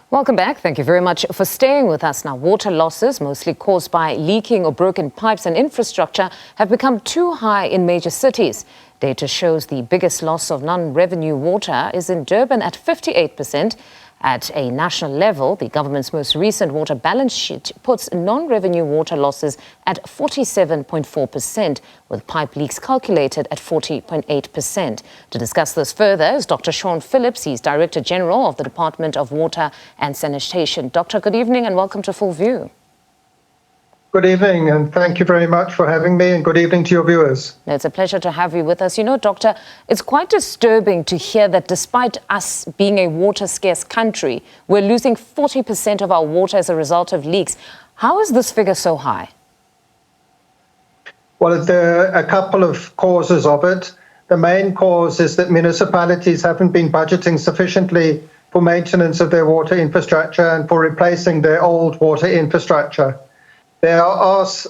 Welcome back. Thank you very much for staying with us. Now, water losses, mostly caused by leaking or broken pipes and infrastructure, have become too high in major cities. Data shows the biggest loss of non-revenue water is in Durban at 58%. At a national level, the government's most recent water balance sheet puts non-revenue water losses at 47.4%, with pipe leaks calculated at 40.8%. To discuss this further is Dr. Sean Phillips. He's Director General of the Department of Water and Sanitation. Doctor, good evening and welcome to Full View. Good evening, and thank you very much for having me, and good evening to your viewers. It's a pleasure to have you with us. You know, Doctor, it's quite disturbing to hear that despite us being a water-scarce country, we're losing 40% of our water as a result of leaks. How is this figure so high? Well, there are a couple of causes of it. The main cause is that municipalities haven't been budgeting sufficiently for maintenance of their water infrastructure and for replacing their old water infrastructure. There are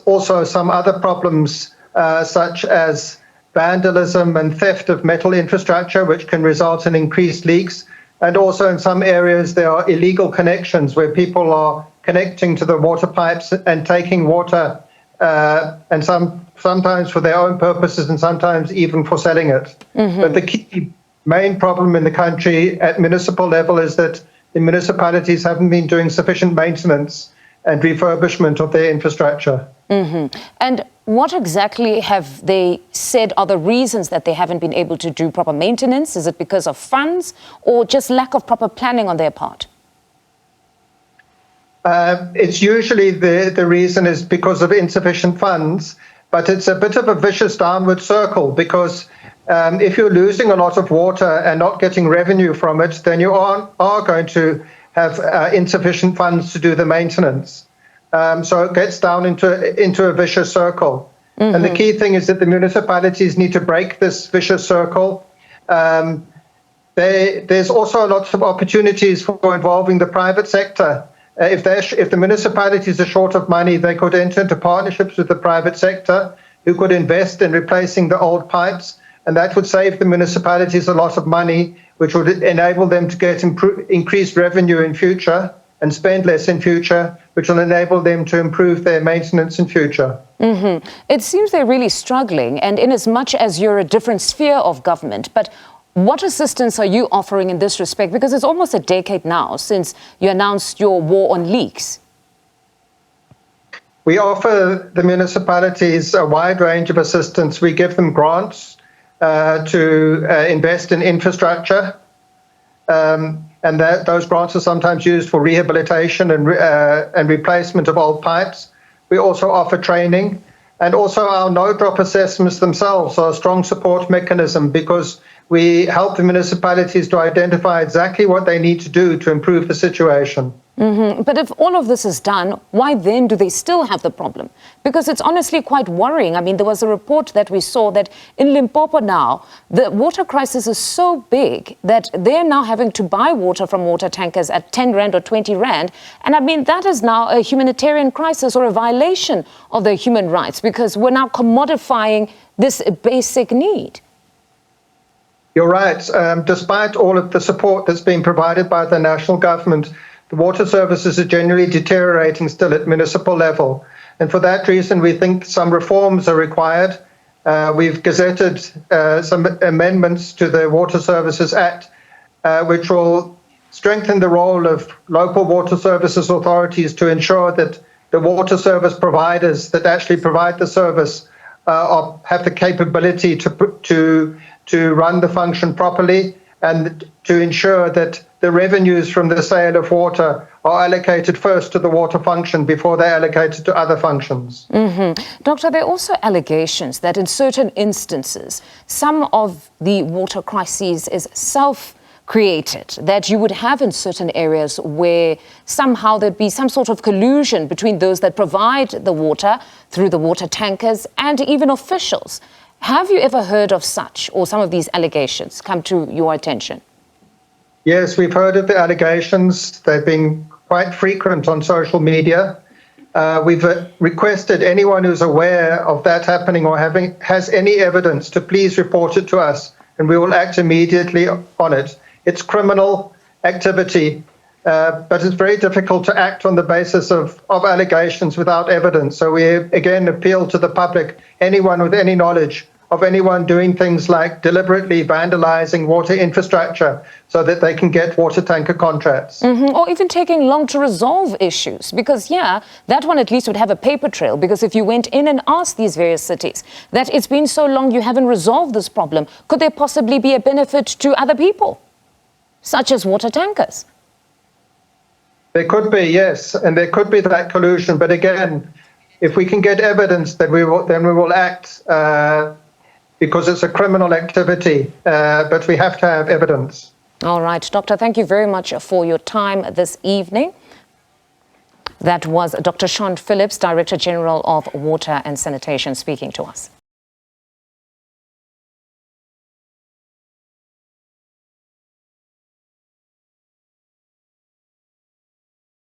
also some other problems, such as vandalism and theft of metal infrastructure, which can result in increased leaks. And also in some areas, there are illegal connections where people are connecting to the water pipes and taking water, and sometimes for their own purposes and sometimes even for selling it. But the main problem in the country at municipal level is that the municipalities haven't been doing sufficient maintenance and refurbishment of their infrastructure. And what exactly have they said are the reasons that they haven't been able to do proper maintenance? Is it because of funds or just lack of proper planning on their part? It's usually the reason is because of insufficient funds, but it's a bit of a vicious downward circle because if you're losing a lot of water and not getting revenue from it, then you are going to have insufficient funds to do the maintenance. So it gets down into a vicious circle. And the key thing is that the municipalities need to break this vicious circle. There's also lots of opportunities for involving the private sector. If the municipalities are short of money, they could enter into partnerships with the private sector who could invest in replacing the old pipes. And that would save the municipalities a lot of money, which would enable them to get increased revenue in future and spend less in future, which will enable them to improve their maintenance in future. It seems they're really struggling, and in as much as you're a different sphere of government, but what assistance are you offering in this respect? Because it's almost a decade now since you announced your war on leaks. We offer the municipalities a wide range of assistance. We give them grants to invest in infrastructure, and those grants are sometimes used for rehabilitation and replacement of old pipes. We also offer training, and also our no-drop assessments themselves are a strong support mechanism because we help the municipalities to identify exactly what they need to do to improve the situation. But if all of this is done, why then do they still have the problem? Because it's honestly quite worrying. I mean, there was a report that we saw that in Limpopo now, the water crisis is so big that they're now having to buy water from water tankers at 10 Rand or 20 Rand. And I mean, that is now a humanitarian crisis or a violation of their human rights because we're now commodifying this basic need. You're right. Despite all of the support that's been provided by the national government, the water services are generally deteriorating still at municipal level. And for that reason, we think some reforms are required. We've gazetted some amendments to the Water Services Act, which will strengthen the role of local water services authorities to ensure that the water service providers that actually provide the service have the capability to run the function properly and to ensure that the revenues from the sale of water are allocated first to the water function before they're allocated to other functions. Doctor, there are also allegations that in certain instances, some of the water crises is self-created, that you would have in certain areas where somehow there'd be some sort of collusion between those that provide the water through the water tankers and even officials. Have you ever heard of such or some of these allegations come to your attention? Yes, we've heard of the allegations. They've been quite frequent on social media. We've requested anyone who's aware of that happening or has any evidence to please report it to us, and we will act immediately on it. It's criminal activity. but it's very difficult to act on the basis of allegations without evidence. So we again appeal to the public, anyone with any knowledge of anyone doing things like deliberately vandalizing water infrastructure so that they can get water tanker contracts. Or even taking long to resolve issues. Because, yeah, that one at least would have a paper trail. Because if you went in and asked these various cities that it's been so long you haven't resolved this problem, could there possibly be a benefit to other people, such as water tankers? There could be, yes, and there could be that collusion. But again, if we can get evidence, then we will act because it's a criminal activity. But we have to have evidence. All right, Doctor, thank you very much for your time this evening. That was Dr. Sean Phillips, Director General of Water and Sanitation, speaking to us.